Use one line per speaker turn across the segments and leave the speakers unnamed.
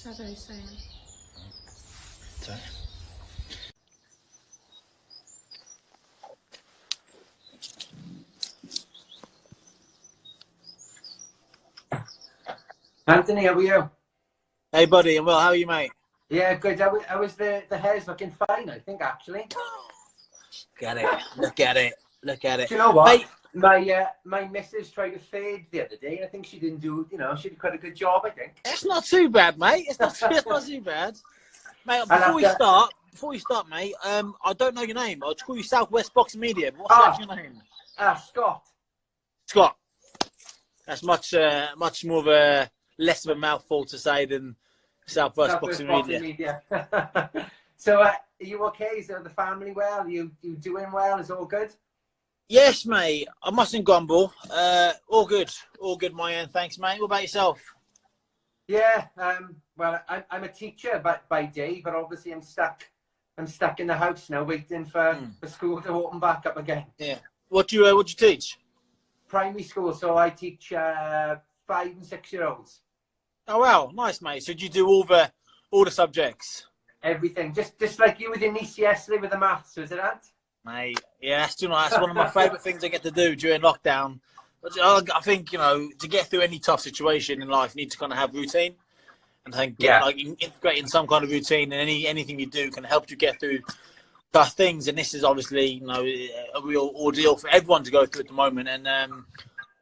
That's what he's saying.
Sorry.
Anthony, how are you?
Hey, buddy, and well, how are you, mate?
Yeah, good. How was the hair's looking fine, I think, actually.
Look at it. Look at it. Look at it.
Do you know what?
Mate,
My missus tried to fade the other day. I think she didn't do, she did quite a good job, I think.
it's not too bad, mate. It's not too bad. Mate, before we start, mate, I don't know your name. I'll call you Southwest Boxing Media. But what's your name?
Scott.
Scott. That's much more of a less of a mouthful to say than Southwest Boxing Media.
So, are you okay? Is the family well? Are you doing well? Is all good?
Yes, mate. I mustn't grumble. All good. All good, my end. Thanks, mate. What about yourself?
Yeah. Well, I'm a teacher by day, but obviously I'm stuck in the house now, waiting for school to open back up again.
Yeah. What do you teach?
Primary school, so I teach 5 and 6-year-olds.
Oh wow, nice, mate. So do you do all the subjects?
Everything, just like you with your niece yesterday with the maths, was it that?
Mate, yeah, that's one of my favourite things I get to do during lockdown. I think, to get through any tough situation in life, you need to kind of have routine. And I think integrating some kind of routine and anything you do can help you get through tough things. And this is obviously, a real ordeal for everyone to go through at the moment. And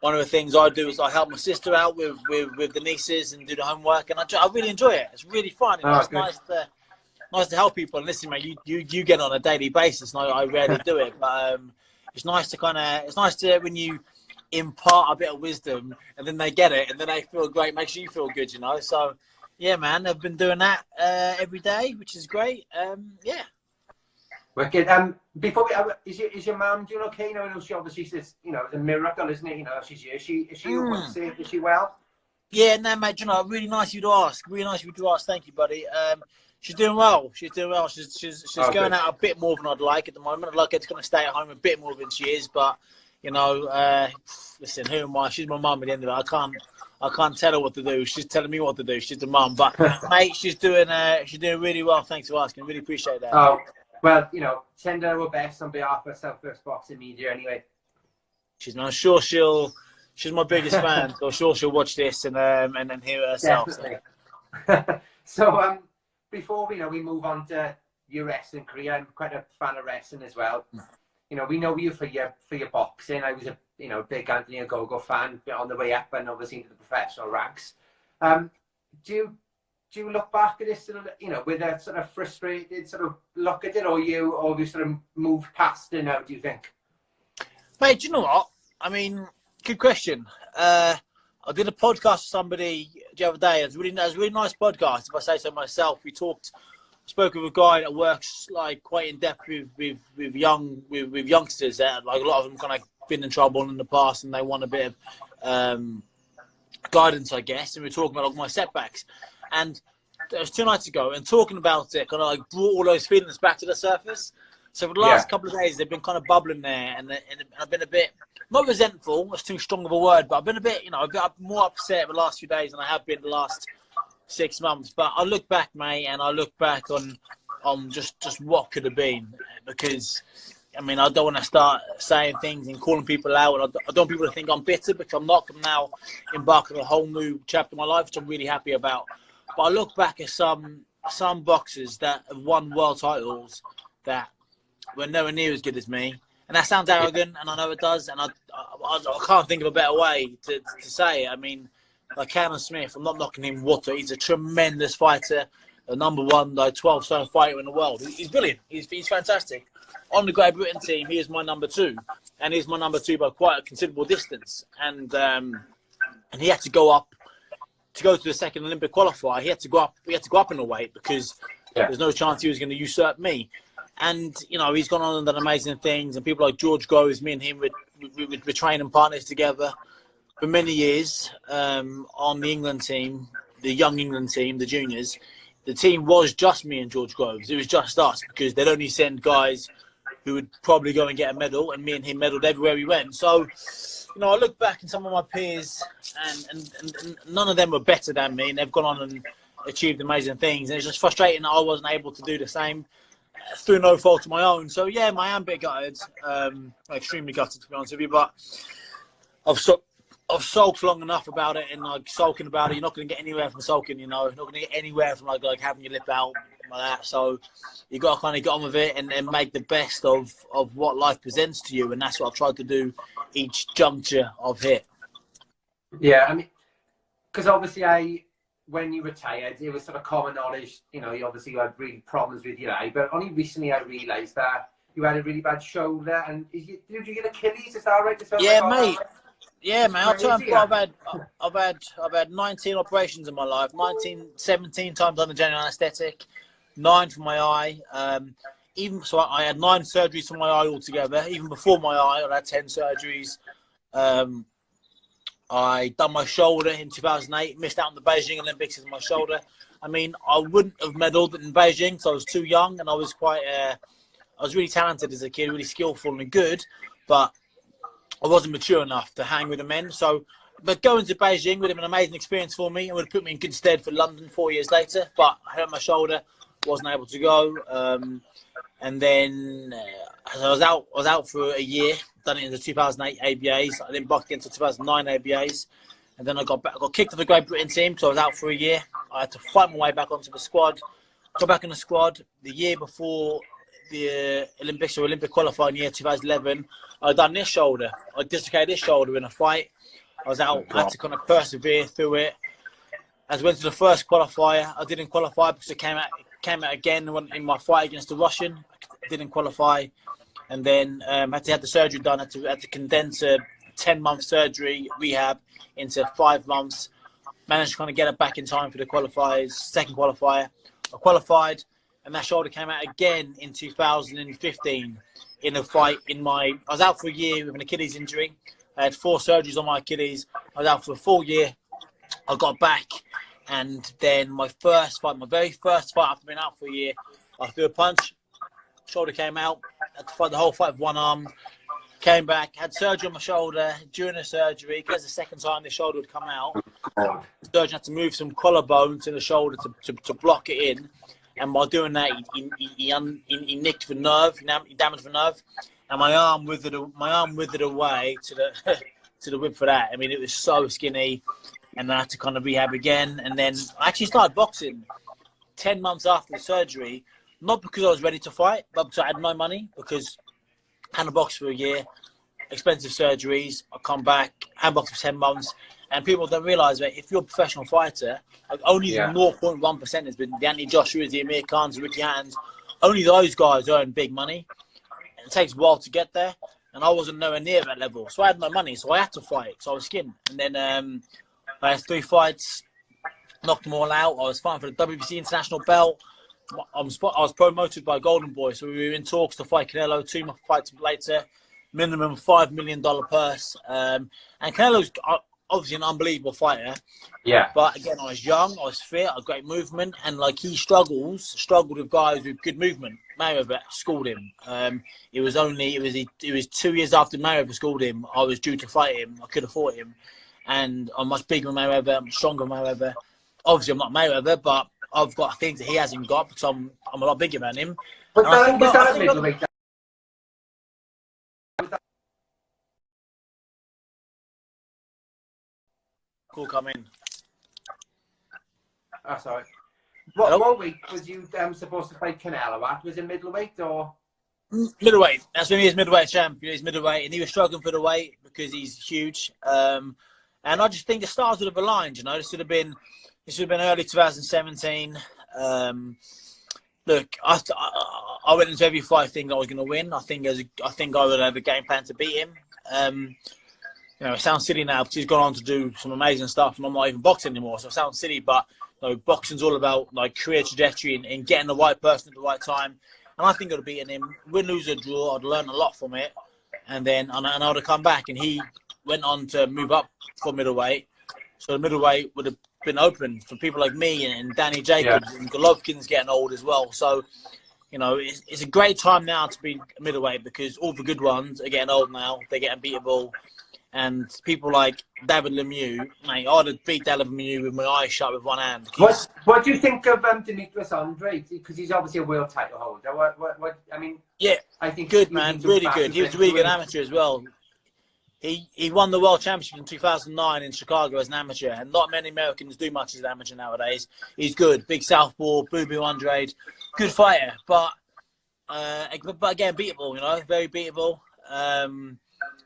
one of the things I do is I help my sister out with the nieces and do the homework. And I really enjoy it. It's really fun. It's nice to help people. And listen, mate, you get on a daily basis. And I rarely do it, but it's nice to when you impart a bit of wisdom and then they get it and then they feel great, makes you feel good, So yeah, man, I've been doing that every day, which is great. Yeah.
Wicked. Before is your mum doing okay? I know she obviously says, it's a miracle, isn't it? She's here. Is she well?
Yeah, no, mate. Really nice of you to ask. Really nice of you to ask. Thank you, buddy. She's doing well. She's going out a bit more than I'd like at the moment. I'd like her to kind of stay at home a bit more than she is, but listen, who am I? She's my mum at the end of it. I can't tell her what to do. She's telling me what to do. She's the mum, but mate, she's doing really well. Thanks for asking. Really appreciate that.
Oh, well, send her our best on behalf of Southwest Boxing Media. Anyway,
I'm sure she's my biggest fan. So I'm sure she'll watch this and then hear it herself.
Definitely. So before we move on to your wrestling career, I'm quite a fan of wrestling as well. We know you for your boxing. I was a big Anthony Ogogo fan on the way up and obviously into the professional ranks. Do you look back at this with a sort of frustrated sort of look at it, or have you sort of moved past it now, do you think?
Mate, do you know what? I mean, good question. I did a podcast with somebody the other day. It was a really nice podcast, if I say so myself. We spoke with a guy that works like quite in depth with youngsters that like a lot of them kind of been in trouble in the past and they want a bit of guidance, I guess. And we were talking about like my setbacks, and it was 2 nights ago. And talking about it kind of like brought all those feelings back to the surface. So for the last couple of days, they've been kind of bubbling there, and I've been a bit not resentful. That's too strong of a word, but I've been a bit, I've been more upset the last few days than I have been the last 6 months. But I look back, mate, and I look back on just what could have been, because I mean, I don't want to start saying things and calling people out. And I don't want people to think I'm bitter, because I'm not. I'm now embarking on a whole new chapter of my life, which I'm really happy about. But I look back at some boxers that have won world titles that were nowhere near as good as me. And that sounds arrogant, and I know it does. And I can't think of a better way to say it. I mean, like Cameron Smith, I'm not knocking him water. He's a tremendous fighter, the number 1, 12-stone fighter in the world. He's brilliant. He's fantastic. On the Great Britain team, he is my number 2, and he's my number 2 by quite a considerable distance. And he had to go up to go to the second Olympic qualifier. He had to go up in a weight, because there's no chance he was going to usurp me. And he's gone on and done amazing things. And people like George Groves, me and him, we're training partners together for many years on the England team, the young England team, the juniors. The team was just me and George Groves. It was just us, because they'd only send guys who would probably go and get a medal, and me and him medalled everywhere we went. So, I look back at some of my peers, and none of them were better than me, and they've gone on and achieved amazing things, and it's just frustrating that I wasn't able to do the same through no fault of my own. So yeah, I am a bit gutted, extremely gutted to be honest with you. But I've sulked long enough about it, and like sulking about it, you're not going to get anywhere from sulking. You know, you're not going to get anywhere from like having your lip out like that. So you got to kind of get on with it and make the best of what life presents to you, and that's what I've tried to do each juncture of it.
Yeah, I mean, because obviously when you retired, it was sort of common knowledge, you know, you obviously had really problems with your eye, but only recently I realised that you had a really bad shoulder, and did you get Achilles? Is that right?
Yeah, mate. Yeah, man. I've had 19 operations in my life. 17 times under general anaesthetic, 9 for my eye. Even so, I had 9 surgeries for my eye altogether. Even before my eye, I had 10 surgeries. I done my shoulder in 2008. Missed out on the Beijing Olympics with my shoulder. I mean, I wouldn't have medalled in Beijing, so I was too young, and I was quite. I was really talented as a kid, really skillful and good, but I wasn't mature enough to hang with the men. So, but going to Beijing would have been an amazing experience for me and would have put me in good stead for London 4 years later. But I hurt my shoulder, wasn't able to go. And then I was out for a year. Done it in the 2008 ABAs. I didn't box against the 2009 ABAs. And then I got kicked to the Great Britain team, so I was out for a year. I had to fight my way back onto the squad. Got back in the squad the year before the Olympics or Olympic qualifying year 2011. I done this shoulder. I dislocated this shoulder in a fight. I was out. I had to kind of persevere through it. As I went to the first qualifier, I didn't qualify because it came out again in my fight against the Russian. I didn't qualify, and then had to have the surgery done. Had to condense a 10-month surgery rehab into 5 months. Managed to kind of get it back in time for the qualifiers. Second qualifier, I qualified, and that shoulder came out again in 2015 in a fight. I was out for a year with an Achilles injury. I had 4 surgeries on my Achilles. I was out for a full year. I got back, and then my very first fight after being out for a year, I threw a punch. Shoulder came out. Had to fight the whole fight with one arm. Came back, had surgery on my shoulder. During the surgery, because the second time the shoulder would come out, the surgeon had to move some collarbone to the shoulder to block it in. And by doing that, he nicked the nerve, he damaged the nerve, and my arm withered away to the whip for that. I mean, it was so skinny, and I had to kind of rehab again. And then I actually started boxing 10 months after the surgery, not because I was ready to fight, but because I had no money, because I hadn't boxed for a year, expensive surgeries. I come back, hadn't boxed for 10 months. And people don't realise that if you're a professional fighter, like only 0.1% has been the Anthony Joshuas, the Amir Khans, the Ricky Hattons. Only those guys earn big money. And it takes a while to get there. And I wasn't nowhere near that level. So I had no money. So I had to fight. So I was skinned. And then I had 3 fights, knocked them all out. I was fighting for the WBC International belt. I was promoted by Golden Boy. So we were in talks to fight Canelo 2 fights later. Minimum $5 million purse. And Canelo's obviously an unbelievable fighter.
Yeah.
But again, I was young, I was fit, I had great movement, and like he struggled with guys with good movement. Mayweather schooled him. It was 2 years after Mayweather schooled him, I was due to fight him. I could have fought him, and I'm much bigger than Mayweather. I'm stronger than Mayweather. Obviously, I'm not Mayweather, but I've got things that he hasn't got because I'm a lot bigger than him.
Was that a middleweight?
Cool, come in.
Oh, sorry. What week was you supposed to fight Canelo at? Was it middleweight or?
Middleweight. That's when he was middleweight champion. He's middleweight, and he was struggling for the weight because he's huge. And I just think the stars would have aligned. You know, this would have been early 2017. Look, I went into every fight thinking I was going to win. I think I would have a game plan to beat him. You know, it sounds silly now because he's gone on to do some amazing stuff, and I'm not even boxing anymore, so it sounds silly. But you know, boxing's all about like career trajectory and getting the right person at the right time. And I think I'd have beaten him, win, lose, or draw. I'd learn a lot from it, and then I would have come back. And he went on to move up for middleweight, so the middleweight would have been open for people like me and Danny Jacobs and Golovkin's getting old as well. So you know, it's a great time now to be middleweight because all the good ones are getting old now. They're getting beatable. And people like David Lemieux, mate, I'd have beat David Lemieux with my eyes shut with one hand.
What do you think of Demetrius Andre? Because he's obviously a world title holder. What I mean,
yeah,
I think
good man, really good. He was a really good amateur as well. He won the world championship in 2009 in Chicago as an amateur, and not many Americans do much as an amateur nowadays. He's good, big southpaw, boo-boo Andre, good fighter, but again, beatable, you know, very beatable.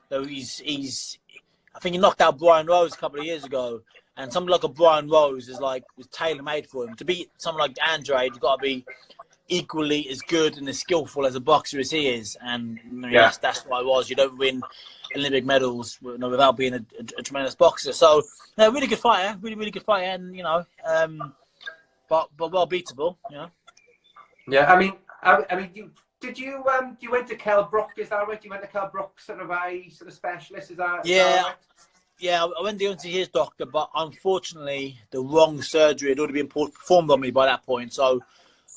So I think he knocked out Brian Rose a couple of years ago, and something like a Brian Rose was tailor made for him. To beat someone like Andre, you've got to be equally as good and as skillful as a boxer as he is, and I mean, that's what I was. You don't win Olympic medals without being a tremendous boxer. So, no, really good fighter, really good fighter, and you know, but well beatable, you know.
Yeah, I mean, you went to Kell Brook? Is that right? You went to Kell Brook, sort of eye sort of specialist? Is that right?
Yeah, I went to see his doctor, but unfortunately, the wrong surgery had already been performed on me by that point. So,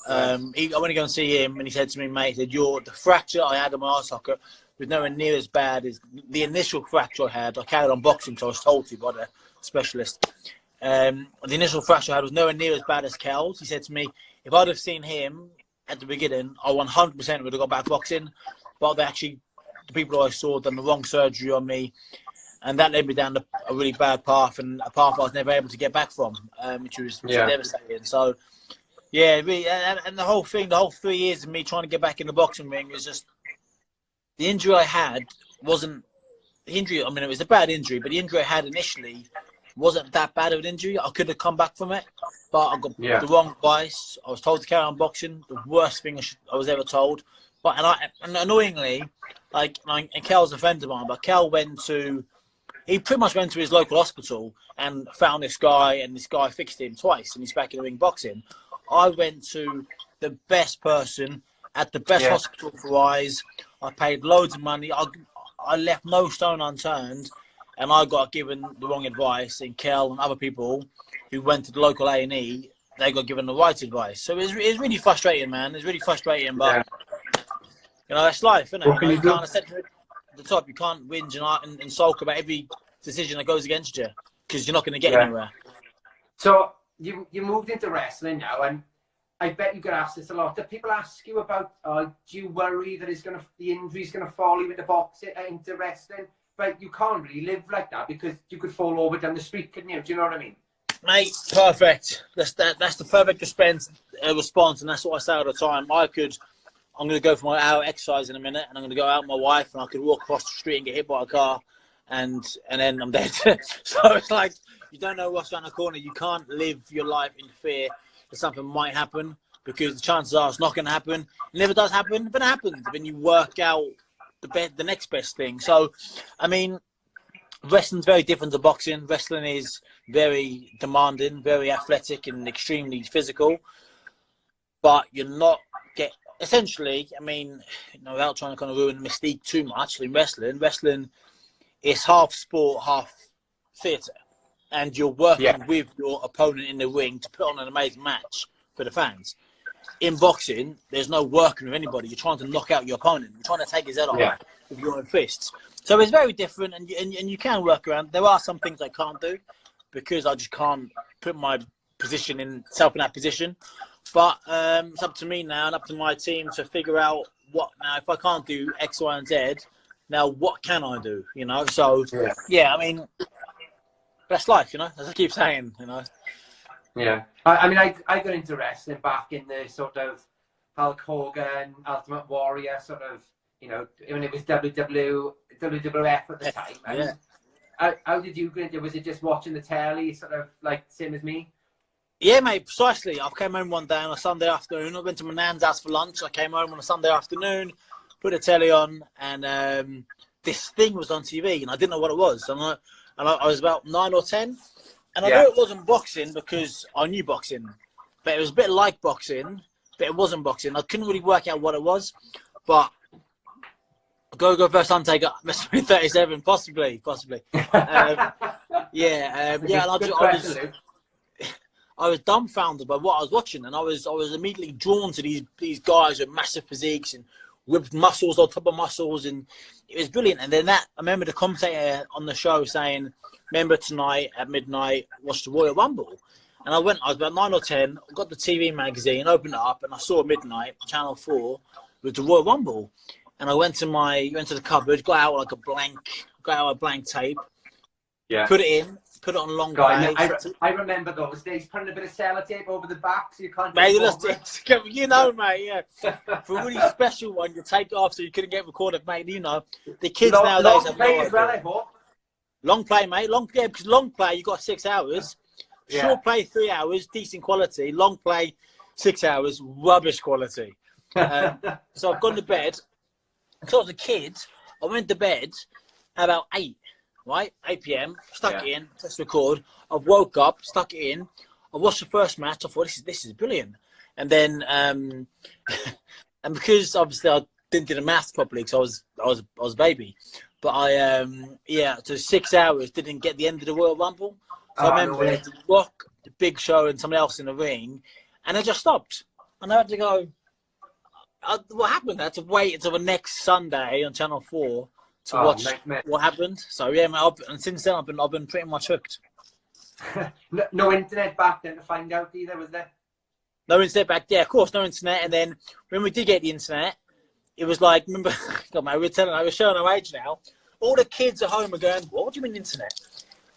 I went to go and see him, and he said to me, mate, he said, the fracture I had on my arse socket was nowhere near as bad as the initial fracture I had. I carried on boxing, so I was told to by the specialist. The initial fracture I had was nowhere near as bad as Kell's. He said to me, if I'd have seen him at the beginning, I 100% would have got back boxing. But the people I saw done the wrong surgery on me, and that led me down a really bad path, and a path I was never able to get back from, which was devastating. So, yeah, really, and the whole 3 years of me trying to get back in the boxing ring was just, the injury I had wasn't the injury. I mean, it was a bad injury, but the injury I had initially wasn't that bad of an injury. I could have come back from it, but I got the wrong advice. I was told to carry on boxing, the worst thing I was ever told. But and annoyingly, and Kel's a friend of mine, but Kel he pretty much went to his local hospital and found this guy, and this guy fixed him twice, and he's back in the ring boxing. I went to the best person at the best hospital for eyes. I paid loads of money. I left no stone unturned, and I got given the wrong advice. And Kel and other people who went to the local A&E, they got given the right advice. So it's really frustrating, man. It's really frustrating, but you know, that's life, isn't it? You can't set at the top. You can't whinge and sulk about every decision that goes against you, because you're not going to get anywhere.
So you moved into wrestling now, and I bet you get asked this a lot. Do people ask you about, do you worry that the injury's going to follow you into boxing, into wrestling? But you can't really live like that, because you could fall over down the street, couldn't you? Do you know what I mean?
Mate, perfect. That's the perfect response, and that's what I say all the time. I'm going to go for my hour exercise in a minute, and I'm going to go out with my wife, and I could walk across the street and get hit by a car, and then I'm dead. So it's like, you don't know what's around the corner. You can't live your life in fear that something might happen, because the chances are it's not going to happen. And if it does happen, then it happens. Then you work out the next best thing. So, I mean, wrestling's very different to boxing. Wrestling is very demanding, very athletic, and extremely physical. But you're not essentially, I mean, without trying to kind of ruin the mystique too much, in wrestling is half sport, half theatre. And you're working with your opponent in the ring to put on an amazing match for the fans. In boxing, there's no working with anybody. You're trying to knock out your opponent. You're trying to take his head off with your own fists. So it's very different, and you can work around. There are some things I can't do, because I just can't put myself in that position. But it's up to me now, and up to my team to figure out if I can't do X, Y, and Z, now what can I do? You know, so I mean, that's life, you know, as I keep saying, you know.
Yeah, I mean, I got into wrestling back in the sort of Hulk Hogan, Ultimate Warrior sort of, you know, when it was WWF at the time. And how did you get into it? Was it just watching the telly, sort of like same as me?
Yeah, mate, precisely. I came home one day on a Sunday afternoon. I went to my nan's house for lunch. I came home on a Sunday afternoon, put the telly on, and this thing was on TV, and I didn't know what it was. And I was about 9 or 10, and I knew it wasn't boxing because I knew boxing, but it was a bit like boxing, but it wasn't boxing. I couldn't really work out what it was, but Go first Undertaker, WrestleMania 37, possibly. And I was dumbfounded by what I was watching, and I was immediately drawn to these guys with massive physiques and ripped muscles on top of muscles, and it was brilliant. And then I remember the commentator on the show saying, remember tonight at midnight, watch the Royal Rumble. And I was about 9 or 10, got the TV magazine, opened it up, and I saw midnight, Channel 4, with the Royal Rumble. And I went to the cupboard, got out a blank tape, put it on long play.
I remember those days, putting a bit of sellotape over the back so you can't
mate, you know, mate, yeah. For a really special one, you take it off so you couldn't get recorded, mate. You know, the kids nowadays have no idea. Long play, mate. Because long play, you got 6 hours. Short play, 3 hours, decent quality. Long play, 6 hours, rubbish quality. So I've gone to bed. So I was a kid. I went to bed at about 8, right? 8 p.m. Stuck it in. Let's record. I woke up, stuck it in. I watched the first match. I thought, this is brilliant. And then, and because obviously I didn't do the maths properly because I was a baby. But so 6 hours didn't get the end of the Royal Rumble. So I remember the Rock, the Big Show, and somebody else in the ring, and I just stopped. And I had to go. What happened? I had to wait until the next Sunday on Channel 4 to watch what happened. So yeah, mate, and since then I've been pretty much hooked.
No internet back then to find out either, was there?
No internet back, yeah, of course, no internet. And then when we did get the internet, it was like, remember, God, mate, we're showing our age now. All the kids at home are going, what do you mean internet?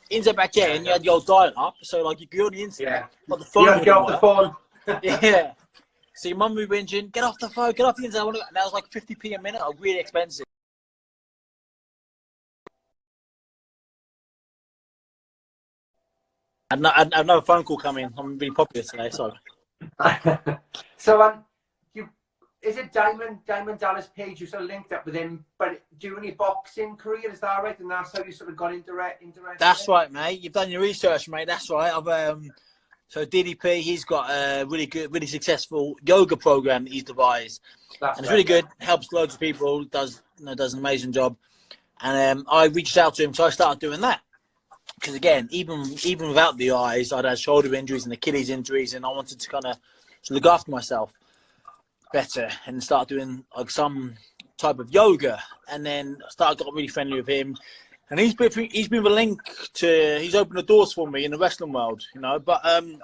Internet back then, you had your dial-up, so like you could go on the internet, but the phone.
Get off the phone.
Yeah. So your mum would be whinging, get off the phone, get off the internet. And that was like 50p a minute, really expensive. I've another phone call coming. I'm really popular today, sorry.
So is it Diamond Dallas Page? You sort of linked up with him, but during your boxing career, is that right? And that's how you sort of got into
That's right, mate. You've done your research, mate. That's right. So DDP, he's got a really good, really successful yoga program that he's devised, and it's really good. Helps loads of people. Does an amazing job. And I reached out to him, so I started doing that. Because again, even without the eyes, I'd had shoulder injuries and Achilles injuries, and I wanted to kind of look after myself better and start doing like some type of yoga. And then got really friendly with him, and he's been the link to. He's opened the doors for me in the wrestling world, you know. But and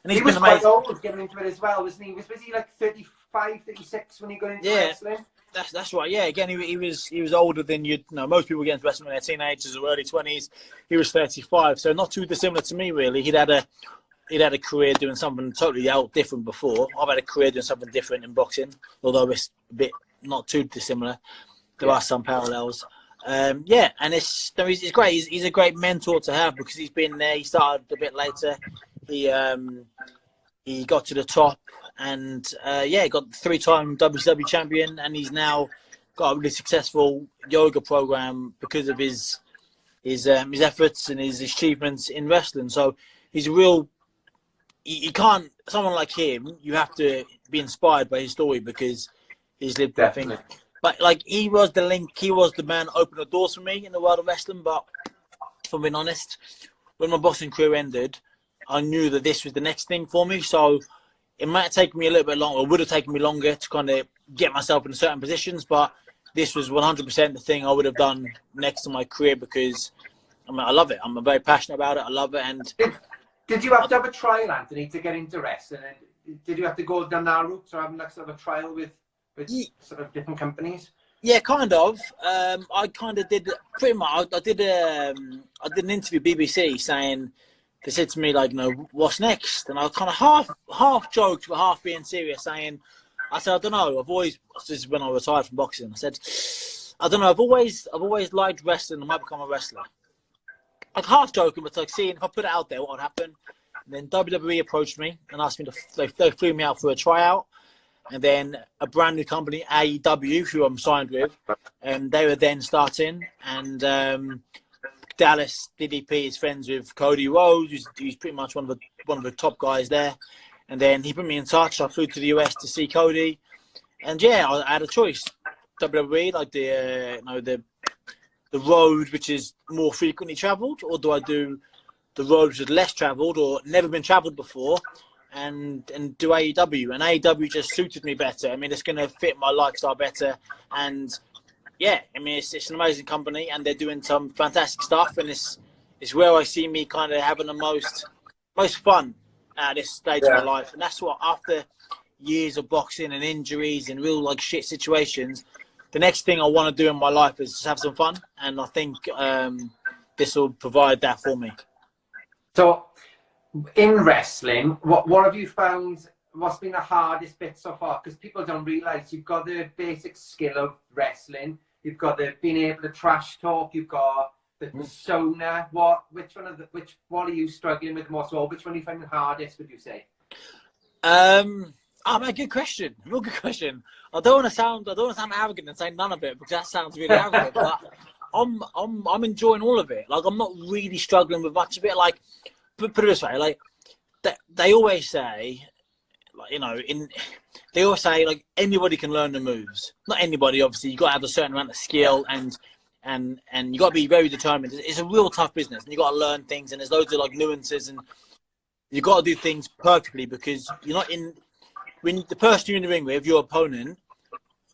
he was quite old getting into it as well, wasn't he? Was he like 35, 36 when he got into wrestling?
That's right. Yeah. Again, he was older than most people get into wrestling when they're teenagers or early 20s. He was 35, so not too dissimilar to me really. He'd had a career doing something totally different before. I've had a career doing something different in boxing, although it's a bit not too dissimilar. There are some parallels. And he's great. He's a great mentor to have because he's been there. He started a bit later. He got to the top and got the 3-time WCW champion, and he's now got a really successful yoga program because of his efforts and his achievements in wrestling. So he's a real. You can't. Someone like him, you have to be inspired by his story because he's lived everything. But like he was the link, he was the man opening the doors for me in the world of wrestling. But if I'm being honest, when my boxing career ended, I knew that this was the next thing for me. So it might have taken me a little bit longer, or would have taken me longer to kind of get myself in certain positions. But this was 100% the thing I would have done next to my career because I love it. I'm very passionate about it. I love it. And
did you have to have a trial, Anthony, to get into wrestling? Did you have to go down that route or have like sort of a trial with sort of different companies?
Yeah, kind of. I kind of did pretty much. I did an interview with BBC saying. They said to me, like, what's next? And I kind of half joked, but half being serious, saying, I said, I don't know. This is when I retired from boxing. I said, I don't know. I've always liked wrestling. I might become a wrestler. Like half joking, but like seeing if I put it out there, what would happen? And then WWE approached me and asked me they flew me out for a tryout. And then a brand new company, AEW, who I'm signed with, and they were then starting. And Dallas DDP is friends with Cody Rhodes, who's pretty much one of the top guys there. And then he put me in touch. I flew to the US to see Cody, and yeah, I had a choice: WWE, like the road which is more frequently travelled, or do I do the road which is less travelled or never been travelled before, and do AEW, and AEW just suited me better. I mean, it's going to fit my lifestyle better, and yeah, I mean, it's an amazing company, and they're doing some fantastic stuff, and it's where I see me kind of having the most fun at this stage of my life, and that's what, after years of boxing and injuries and real like shit situations, the next thing I want to do in my life is just have some fun, and I think this will provide that for me.
So, in wrestling, what have you found? What's been the hardest bit so far? Because people don't realise you've got the basic skill of wrestling, you've got the being able to trash talk, you've got the persona. What are you struggling with most? Or which one are you finding hardest? Would you say?
Oh man, good question. Real good question. I don't want to sound arrogant and say none of it, because that sounds really arrogant. But I'm enjoying all of it. Like, I'm not really struggling with much of it. Like, put it this way, like they always say, like, you know, they always say like anybody can learn the moves. Not anybody, obviously. You got to have a certain amount of skill, and you got to be very determined. It's a real tough business, and you got to learn things, and there's loads of like nuances, and you got to do things perfectly, because you're not in. When the person you're in the ring with, your opponent,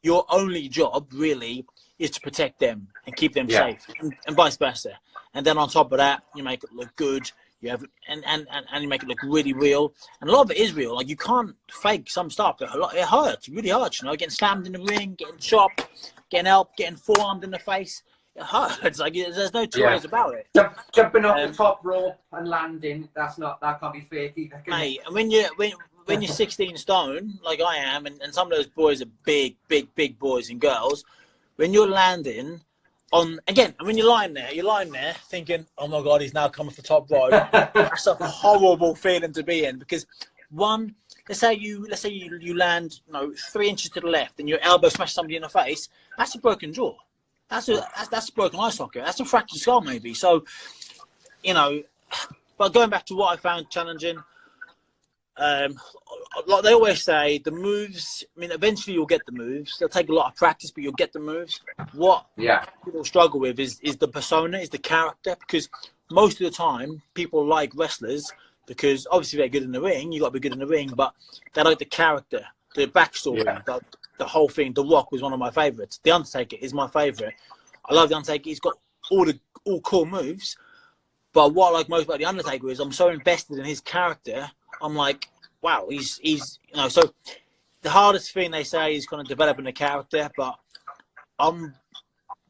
your only job really is to protect them and keep them safe, and vice versa. And then on top of that, you make it look good. You have and you make it look really real. And a lot of it is real. Like, you can't fake some stuff. It hurts. It really hurts. You know, getting slammed in the ring, getting chopped, getting helped, getting forearmed in the face. It hurts. Like, there's no two ways about it.
Jumping off the top rope and landing, that can't be fake either.
Mate, and when you're 16 stone, like I am, and some of those boys are big boys and girls, when you're landing on, again, and when you're lying there thinking, oh my God, he's now come off the top rope. That's a horrible feeling to be in, because one, let's say you land, 3 inches to the left, and your elbow smashes somebody in the face. That's a broken jaw. That's a broken eye socket. That's a fractured skull, maybe. So, but going back to what I found challenging, like they always say, the moves, I mean, eventually you'll get the moves. They'll take a lot of practice, but you'll get the moves. What people struggle with is the persona, is the character, because most of the time people like wrestlers because obviously they're good in the ring. You got to be good in the ring, but they like the character, the backstory, the whole thing. The Rock was one of my favorites. The Undertaker is my favorite. I love the Undertaker. He's got all cool moves, but what I like most about the Undertaker is I'm so invested in his character. I'm like, wow, he's so the hardest thing they say is kind of developing a character, but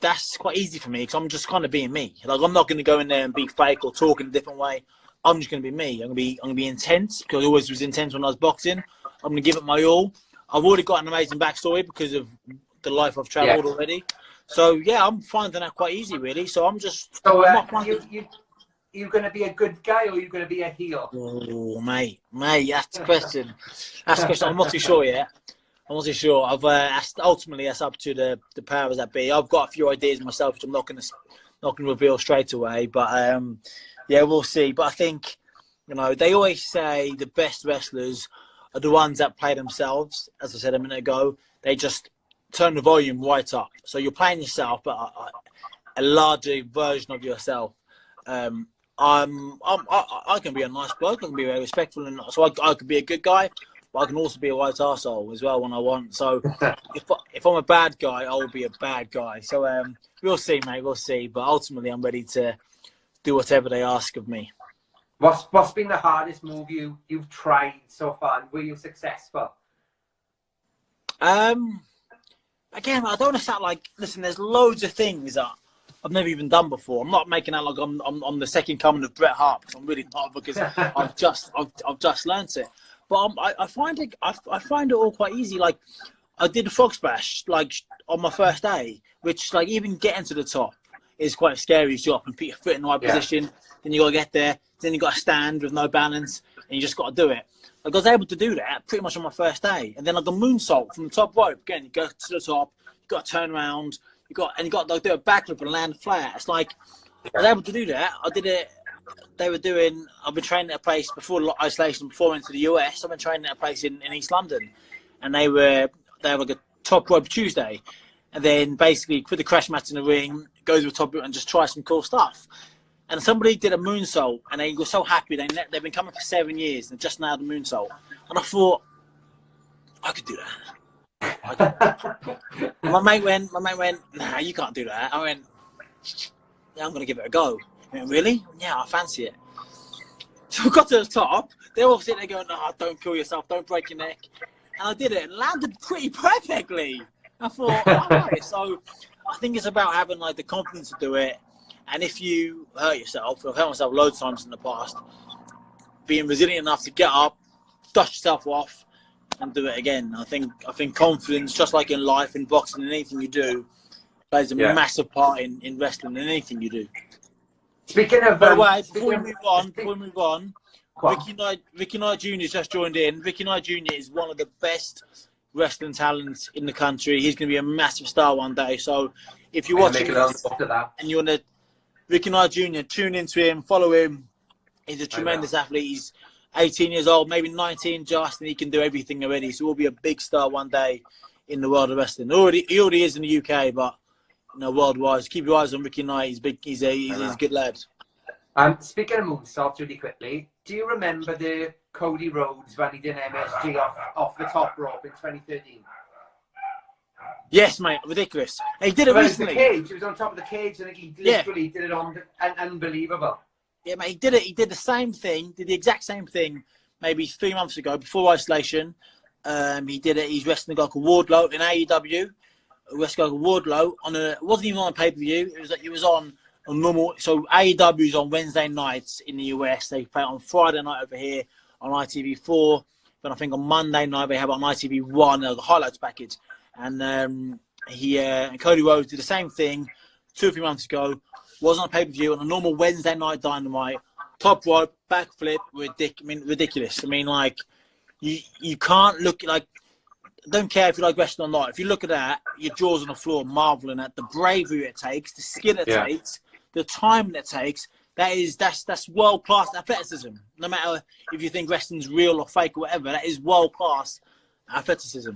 that's quite easy for me because I'm just kind of being me. Like, I'm not going to go in there and be fake or talk in a different way. I'm just going to be me. I'm going to be intense, because I always was intense when I was boxing. I'm going to give it my all. I've already got an amazing backstory because of the life I've travelled already. So yeah, I'm finding that quite easy, really. So I'm just. So
you going to be a good guy, or are you going to be a heel?
Oh, mate, that's the question. That's the question. I'm not too sure yet. I'm not too sure. I've ultimately that's up to the powers that be. I've got a few ideas myself, which I'm not going to reveal straight away. But yeah, we'll see. But I think, they always say the best wrestlers are the ones that play themselves. As I said a minute ago, they just turn the volume right up. So you're playing yourself, but a larger version of yourself. I can be a nice bloke. I can be very respectful, and so I could be a good guy, but I can also be a white arsehole as well when I want. So if I'm a bad guy, I will be a bad guy. So we'll see, mate. We'll see. But ultimately, I'm ready to do whatever they ask of me.
What's been the hardest move you've tried so far, and were you successful?
Again, I don't want to sound like, listen, there's loads of things that I've never even done before. I'm not making out like I'm the second coming of Bret Hart, because I'm really not, because I've just learnt it. But I find it all quite easy. Like, I did a frog splash like on my first day, which, like, even getting to the top is quite a scary job, and put your foot in the right position. Then you got to get there. Then you got to stand with no balance, and you just got to do it. Like, I was able to do that pretty much on my first day. And then like a moonsault from the top rope. Again, you go to the top, you got to turn around, you got to like, do a backflip and land flat. It's like, I was able to do that. I did it. I've been training at a place before isolation, before into the US. I've been training at a place in East London, and they have like a top rope Tuesday, and then basically put the crash mats in the ring, go to the top rope and just try some cool stuff. and somebody did a moonsault, and they were so happy. They've been coming for 7 years, and just now the moonsault. And I thought, I could do that. I could do that. My mate went, nah, you can't do that. I went, yeah, I'm going to give it a go. I went, really? Yeah, I fancy it. So I got to the top. They all sitting there going, no, don't kill yourself, don't break your neck. And I did it and landed pretty perfectly. I thought, all right. So I think it's about having like the confidence to do it. And if you hurt yourself, I've hurt myself loads of times in the past, being resilient enough to get up, dust yourself off, and do it again. I think confidence, just like in life, in boxing, in anything you do, plays a massive part in wrestling, in anything you do.
Speaking of,
by the way, before we move on, Ricky Knight Jr. just joined in. Ricky Knight Jr. is one of the best wrestling talents in the country. He's going to be a massive star one day. So if you're watching this and you want to, Ricky Knight Jr., tune into him, follow him. He's a tremendous athlete. He's 18 years old, maybe 19 just, and he can do everything already. So he'll be a big star one day in the world of wrestling. He already is in the UK, but worldwide. Keep your eyes on Ricky Knight. He's big. He's a good lad.
Speaking of moonsaults, really quickly, do you remember the Cody Rhodes when he did an MSG off the top rope in 2013?
Yes, mate, ridiculous. He did it recently.
He was on top of the cage, and he literally did it on, unbelievable.
Yeah, mate, he did it. He did the same thing, did the exact same thing, maybe 3 months ago before isolation. He did it. He's wrestling a guy called Wardlow in AEW. Wrestling a guy called Wardlow it wasn't even on a pay-per-view. It was on a normal. So AEW is on Wednesday nights in the US. They play it on Friday night over here on ITV4. But I think on Monday night they have it on ITV1, the highlights package. And Cody Rhodes did the same thing 2 or 3 months ago. Was on a pay-per-view on a normal Wednesday night Dynamite. Top rope, backflip, ridiculous. I mean, like, you can't look like. I don't care if you like wrestling or not. If you look at that, your jaw's on the floor, marveling at the bravery it takes, the skill it takes, the time it takes. That's world class athleticism. No matter if you think wrestling's real or fake or whatever, that is world class athleticism.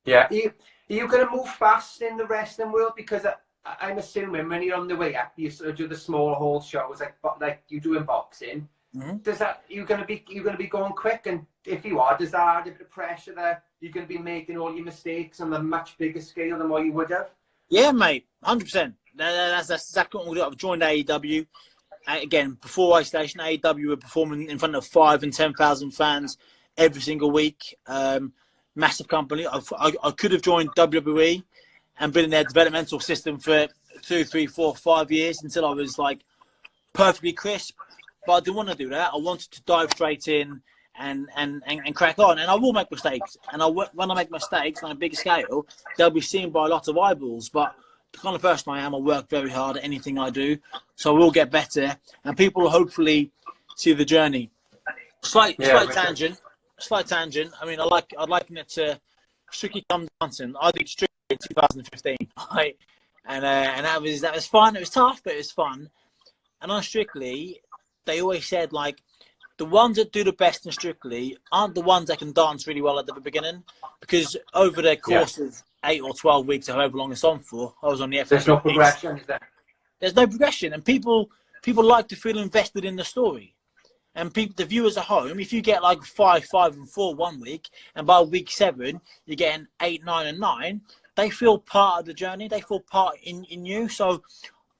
Yeah, are you going to move fast in the wrestling world? Because I'm assuming when you're on the way up, you sort of do the small hall shows like you do in boxing. Mm-hmm. Does that you're going to be going quick? And if you are, does that add a bit of pressure there? You're going to be making all your mistakes on a much bigger scale than what you would have.
Yeah, mate, 100%. That's exactly what we do. I've joined AEW. Again, before isolation, AEW were performing in front of 5,000 and 10,000 fans every single week. Massive company. I could have joined WWE and been in their developmental system for 2, 3, 4, 5 years until I was like perfectly crisp. But I didn't want to do that. I wanted to dive straight in and crack on. And I will make mistakes. And when I make mistakes on a bigger scale, they'll be seen by a lot of eyeballs. But the kind of person I am, I work very hard at anything I do. So I will get better. And people will hopefully see the journey. Slight tangent. I mean, I'd liken it to Strictly Come Dancing. I did Strictly in 2015, right? And that was fun. It was tough, but it was fun. And on Strictly, they always said, like, the ones that do the best in Strictly aren't the ones that can dance really well at the beginning, because over the course of 8 or 12 weeks, or however long it's on for, I was on the FX.
There's no progression, is there?
There's no progression, and people like to feel invested in the story. And the viewers at home, if you get like 5, 5, and 4 1 week, and by week 7 you're getting 8, 9, and 9, they feel part of the journey. They feel part in you. So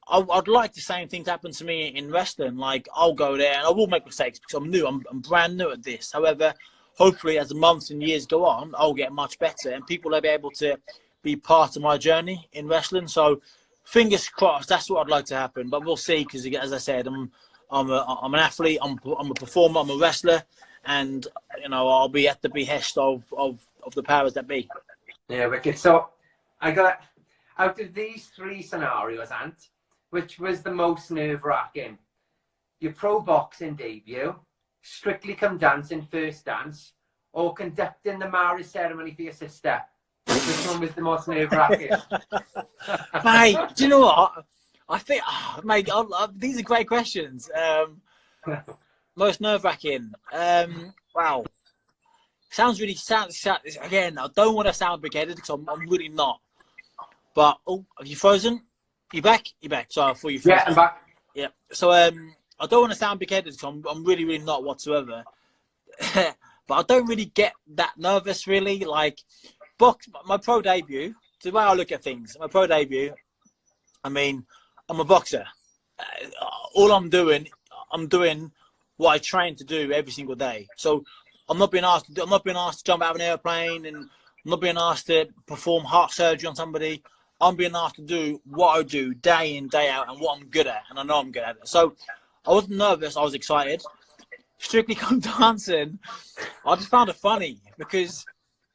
I'd like the same thing to happen to me in wrestling. Like, I'll go there and I will make mistakes because I'm new. I'm brand new at this. However, hopefully as the months and years go on, I'll get much better and people will be able to be part of my journey in wrestling. So fingers crossed, that's what I'd like to happen. But we'll see, because as I said, I'm an athlete, I'm a performer, I'm a wrestler, and I'll be at the behest of the powers that be.
Yeah, wicked. So I got, out of these 3 scenarios, Ant, which was the most nerve-wracking? Your pro boxing debut, Strictly Come Dancing first dance, or conducting the marriage ceremony for your sister? Which one was the most nerve-wracking?
Mate, do you know what? I think, mate, these are great questions. Most nerve-wracking. Wow. Sounds again, I don't want to sound big-headed because I'm really not. But, have you frozen? You back? You're back. Sorry, I thought you frozen.
Yeah, I'm back.
Yeah. So I don't want to sound big-headed, so I'm really, really not whatsoever. But I don't really get that nervous, really. Like, my pro debut, the way I look at things, my pro debut, I mean, I'm a boxer. All I'm doing what I train to do every single day. So I'm not being asked to jump out of an airplane, and I'm not being asked to perform heart surgery on somebody. I'm being asked to do what I do day in, day out, and what I'm good at, and I know I'm good at it. So I wasn't nervous, I was excited. Strictly Come Dancing, I just found it funny because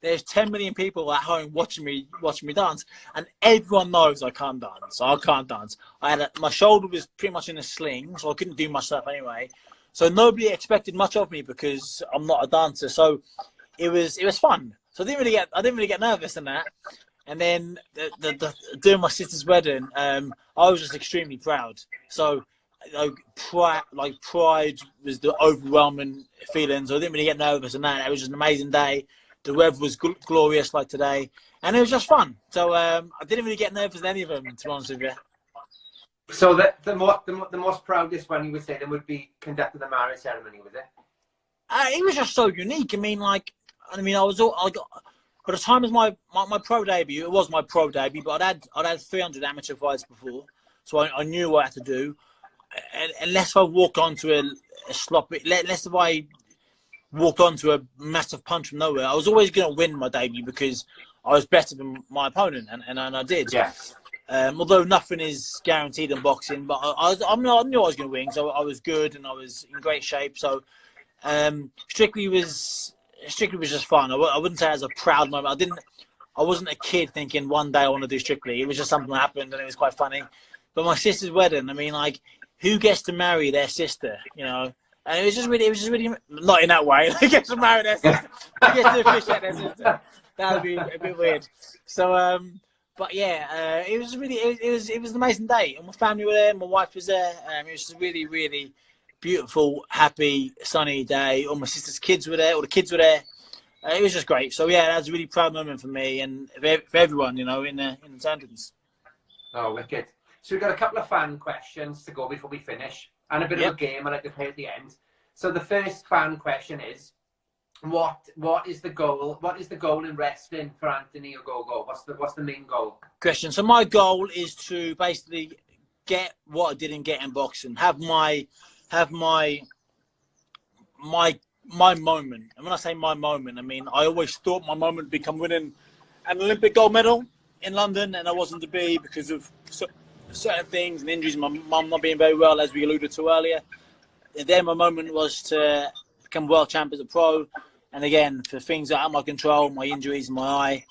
there's 10 million people at home watching me dance, and everyone knows I can't dance. So I can't dance. My shoulder was pretty much in a sling, so I couldn't do much stuff anyway. So nobody expected much of me because I'm not a dancer. So it was fun. So I didn't really get nervous in that. And then doing my sister's wedding, I was just extremely proud. So pride was the overwhelming feeling. So I didn't really get nervous in that. It was just an amazing day. The weather was glorious like today, and it was just fun. So I didn't really get nervous in any of them, to be honest with you.
So the most proudest one you would say then would be conducting the marriage ceremony, was it?
It was just so unique. I mean, I was all by the time of my pro debut, it was my pro debut, but I'd had 300 amateur fights before, so I knew what I had to do. And unless I walk onto a sloppy, unless if I walked onto a massive punch from nowhere, I was always going to win my debut because I was better than my opponent, and I did.
Yeah.
Although nothing is guaranteed in boxing, but I knew I was going to win, so I was good and I was in great shape. So Strictly was just fun. I wouldn't say it was a proud moment. I wasn't a kid thinking one day I want to do Strictly. It was just something that happened and it was quite funny. But my sister's wedding, I mean, like, who gets to marry their sister, you know? And it was just really not in that way. Who gets to marry their sister? Who gets to officiate their sister? That would be a bit weird. So, but yeah, it was an amazing day. And my family were there, my wife was there. It was a really, really beautiful, happy, sunny day. All my sister's kids were there, all the kids were there. It was just great. So yeah, that was a really proud moment for me and for everyone, you know, in attendance.
Oh, wicked. So we've got a couple of fan questions to go before we finish, and a bit of a game I like to play at the end. So the first fan question is, what is the goal? What is the goal in wrestling for Anthony Ogogo? What's the main goal?
Question. So my goal is to basically get what I didn't get in boxing. Have my moment. And when I say my moment, I mean I always thought my moment would become winning an Olympic gold medal in London, and I wasn't to be because of certain things and injuries, my mum not being very well, as we alluded to earlier. And then my moment was to become world champ as a pro, and again, for things out of my control, my injuries in my eye,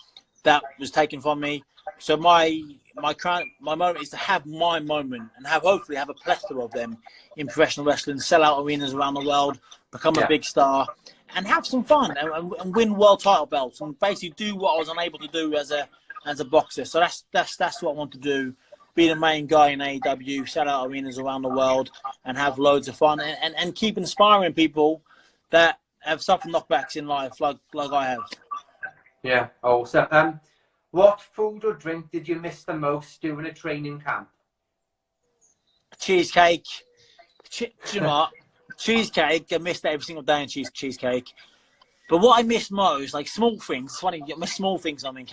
that was taken from me. So my moment is to have my moment and hopefully have a plethora of them in professional wrestling, sell out arenas around the world, become a big star, and have some fun and win world title belts and basically do what I was unable to do as a boxer. So that's what I want to do. Be the main guy in AEW, sell out arenas around the world, and have loads of fun, and keep inspiring people that have suffered knockbacks in life, like I have. Yeah.
Awesome. What food or drink did you miss the most during a training camp?
Cheesecake. Do you know what? Cheesecake. I missed every single day in cheesecake. But what I miss most, like small things. It's funny, I miss small things when I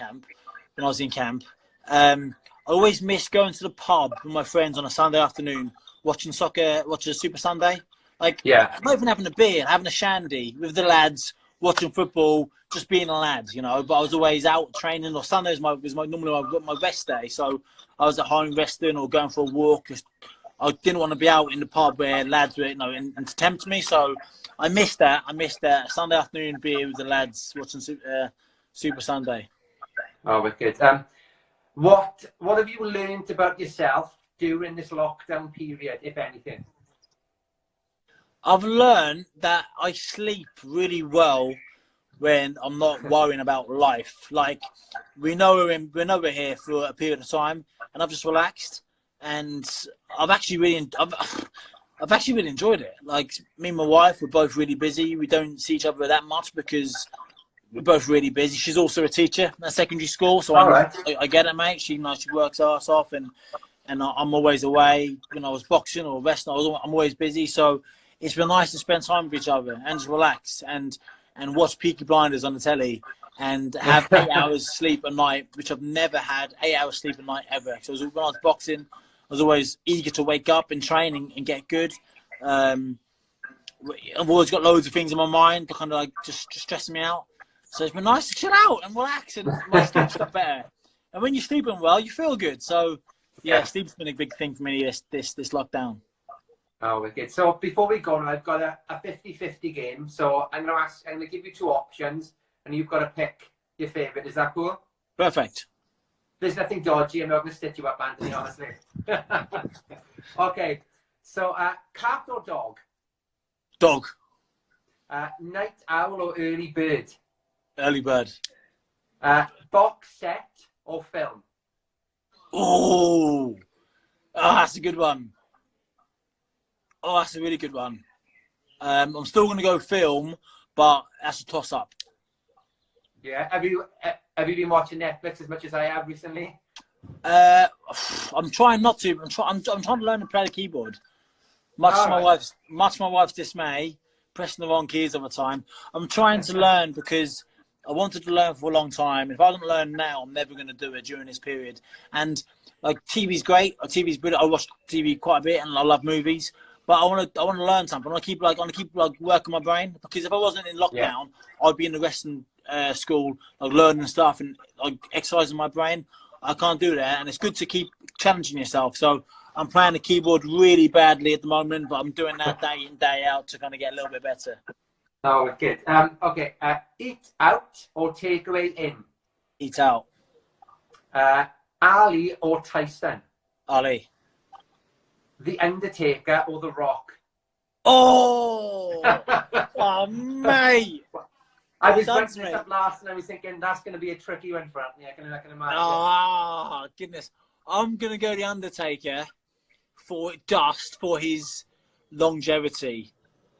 was in camp. I always miss going to the pub with my friends on a Sunday afternoon, watching Super Sunday. Like, not even having a beer, having a shandy with the lads, watching football, just being a lad, you know. But I was always out training, or Sundays was normally my rest day. So I was at home resting or going for a walk. I didn't want to be out in the pub where lads were, you know, and to tempt me. So I missed that. Sunday afternoon beer with the lads watching Super Sunday.
Oh, wicked. What have you learned about yourself during this lockdown period, if anything?
I've learned that I sleep really well when I'm not worrying about life. Like, we know we're here for a period of time, and I've just relaxed, and I've actually really enjoyed it. Like, me and my wife, we're both really busy. We don't see each other that much because we're both really busy. She's also a teacher at secondary school, so I get it, mate. She works her ass off, and and I'm always away. When I was boxing or wrestling, I'm always busy. So it's been nice to spend time with each other and just relax and watch Peaky Blinders on the telly and have 8 hours sleep a night, which I've never had 8 hours sleep a night ever. So when I was boxing, I was always eager to wake up and train and get good. I've always got loads of things in my mind that kind of like just stressing me out. So it's been nice to chill out and relax, and my sleep's got better. And when you're sleeping well, you feel good. So yeah, sleep's been a big thing for me this lockdown.
Oh, wicked. So before we go, I've got a 50-50 game. So I'm going to give you 2 options, and you've got to pick your favourite. Is that cool?
Perfect.
There's nothing dodgy. I'm not going to stitch you up, Anthony, honestly. Okay. So cat or dog?
Dog.
Night owl or early bird?
Early bird.
Box set or film?
Oh, that's a good one. Oh, that's a really good one. I'm still going to go film, but that's a toss-up.
Yeah. Have you been watching Netflix as much as I have recently?
I'm trying not to. I'm trying to learn to play the keyboard. Much to my wife's dismay, pressing the wrong keys all the time. I'm trying to learn because I wanted to learn for a long time. If I don't learn now, I'm never going to do it during this period. And like TV's great. TV's brilliant. I watch TV quite a bit, and I love movies. But I want to learn something. I want to keep working my brain, because if I wasn't in lockdown, I'd be in the wrestling school, like learning stuff and like exercising my brain. I can't do that, and it's good to keep challenging yourself. So I'm playing the keyboard really badly at the moment, but I'm doing that day in, day out to kind of get a little bit better.
Oh, good. Okay. Eat out or takeaway in?
Eat out.
Ali or Tyson?
Ali.
The Undertaker or The Rock?
Oh, oh, mate.
I was writing this up last, and I was thinking that's going to be a tricky one for Anthony. I can imagine.
Oh, goodness. I'm going to go The Undertaker for his longevity,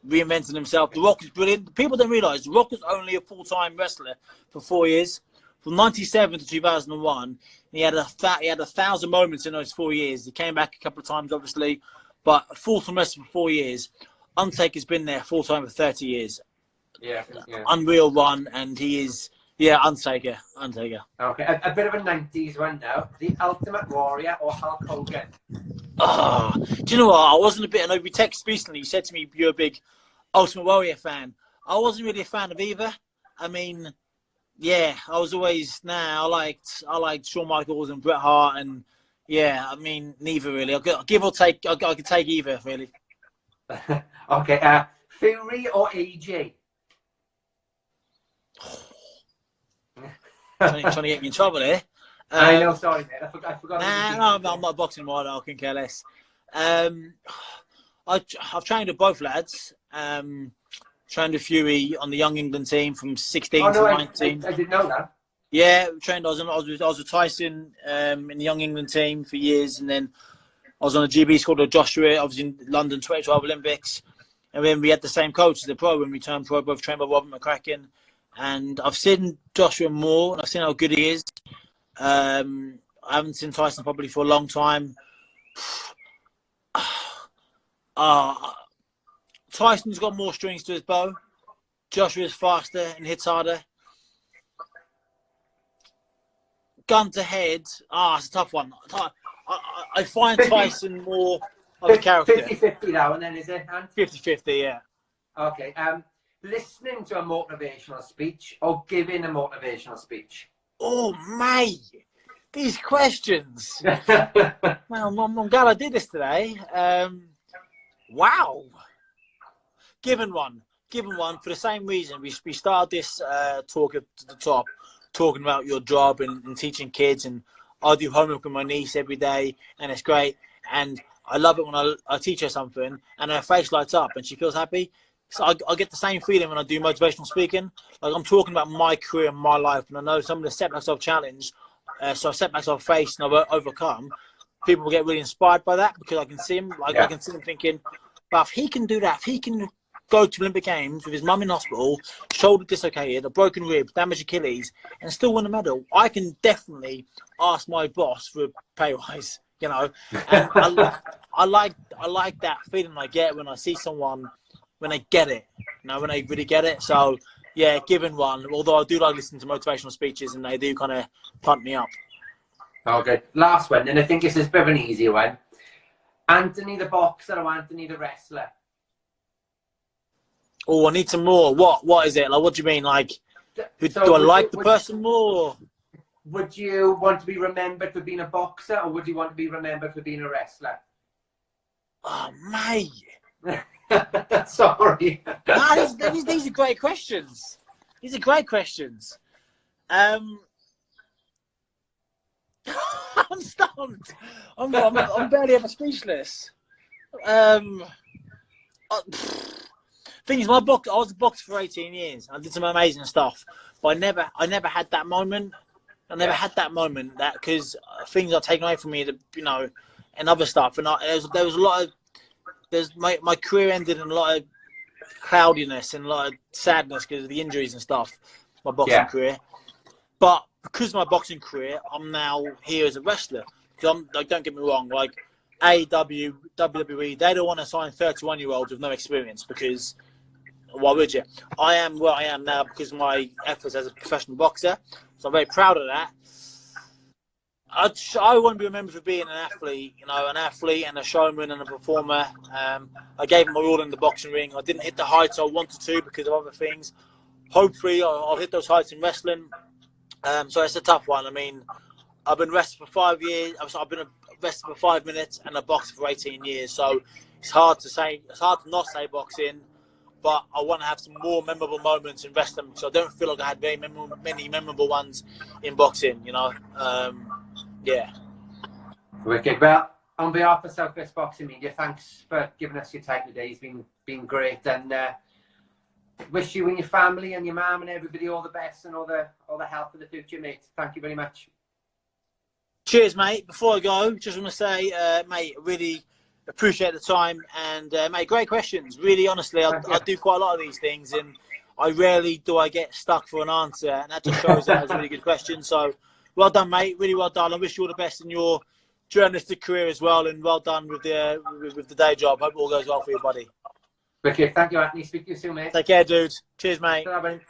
reinventing himself. The Rock is brilliant. People don't realise The Rock was only a full-time wrestler for 4 years. From 97 to 2001, he had 1,000 moments in those 4 years. He came back a couple of times, obviously, but full-time wrestler for 4 years. Undertaker's been there full-time for 30 years.
Yeah.
Unreal run, and he is, Undertaker.
Okay, a bit of a 90s one now. The Ultimate Warrior or Hulk Hogan?
Oh, do you know what? I wasn't I know you texted recently, you said to me you're a big Ultimate Warrior fan. I wasn't really a fan of either. I mean, I was always, I liked Shawn Michaels and Bret Hart, and neither really. I'll give or take, I could take either, really.
Okay, Fury or AJ?
trying to get me in trouble here.
I know, sorry, mate. I forgot.
No, I'm not boxing anymore. I can care less. I've trained with both lads. Trained with Fury on the Young England team from 16 to 19.
I didn't know that.
Yeah, trained. I was with Tyson in the Young England team for years, and then I was on a GB squad with Joshua. I was in London 2012 Olympics, and then we had the same coach as the pro when we turned pro, both trained by Robert McCracken. And I've seen Joshua more, and I've seen how good he is. I haven't seen Tyson probably for a long time. Tyson's got more strings to his bow. Joshua's faster and hits harder. Gun to head, it's a tough one. I find Tyson more of a character.
50-50 now, and then is it?
50-50, yeah.
Okay. Listening to a motivational speech or giving a motivational speech?
Oh, mate, these questions. Man, I'm glad I did this today. Wow. Given one for the same reason. We started this talk at the top, talking about your job and teaching kids, and I do homework with my niece every day, and it's great. And I love it when I teach her something and her face lights up and she feels happy. So I get the same feeling when I do motivational speaking. Like, I'm talking about my career and my life, and I know some of the setbacks I've challenged, so setbacks I've faced and I've overcome. People will get really inspired by that, because I can see him. I can see him thinking, but if he can do that, if he can go to Olympic Games with his mum in hospital, shoulder dislocated, a broken rib, damaged Achilles, and still win a medal, I can definitely ask my boss for a pay rise. you know. And I like that feeling I get when I see someone when they get it, you know, when they really get it. So yeah, given one. Although I do like listening to motivational speeches, and they do kind of pump me up.
Okay, last one, and I think this is a bit of an easier one. Anthony the boxer or Anthony the wrestler?
Oh, I need some more. What is it? Like, what do you mean? Like, do I like the person more?
Would you want to be remembered for being a boxer, or would you want to be remembered for being a wrestler?
Oh, mate.
Sorry.
Nah, these are great questions. These are great questions. I'm stumped. I'm barely ever speechless. Thing is, I was a boxer for 18 years. I did some amazing stuff, but I never had that moment. I never had that moment that because things are taken away from me, that, you know, and other stuff. And there was a lot of my career ended in a lot of cloudiness and a lot of sadness because of the injuries and stuff. My boxing career, but because of my boxing career, I'm now here as a wrestler. Because like, don't get me wrong, like AEW, WWE, they don't want to sign 31-year-olds with no experience because why would you? I am where I am now because of my efforts as a professional boxer. So I'm very proud of that. I want to be remembered for being an athlete, you know, an athlete and a showman and a performer. I gave my all in the boxing ring. I didn't hit the heights I wanted to because of other things. Hopefully, I'll hit those heights in wrestling. So it's a tough one. I mean, I've been wrestling for 5 years. I've been wrestling for 5 minutes and a boxer for 18 years. So it's hard to say. It's hard to not say boxing. But I want to have some more memorable moments in wrestling because I don't feel like I had many memorable ones in boxing, you know. Yeah.
Wicked. Well, on behalf of Southwest Boxing Media, thanks for giving us your time today. It's been great, and wish you and your family and your mum and everybody all the best and all the help for the future, mate. Thank you very much.
Cheers, mate. Before I go, just want to say, mate, really appreciate the time, and mate, great questions. Really, honestly, I do quite a lot of these things, and I rarely do I get stuck for an answer, and that just shows that was a really good question. So, well done, mate. Really well done. I wish you all the best in your journalistic career as well, and well done with the day job. Hope it all goes well for you, buddy.
Okay, thank you, Anthony. Speak to you soon, mate.
Take care, dude. Cheers, mate.
Bye-bye.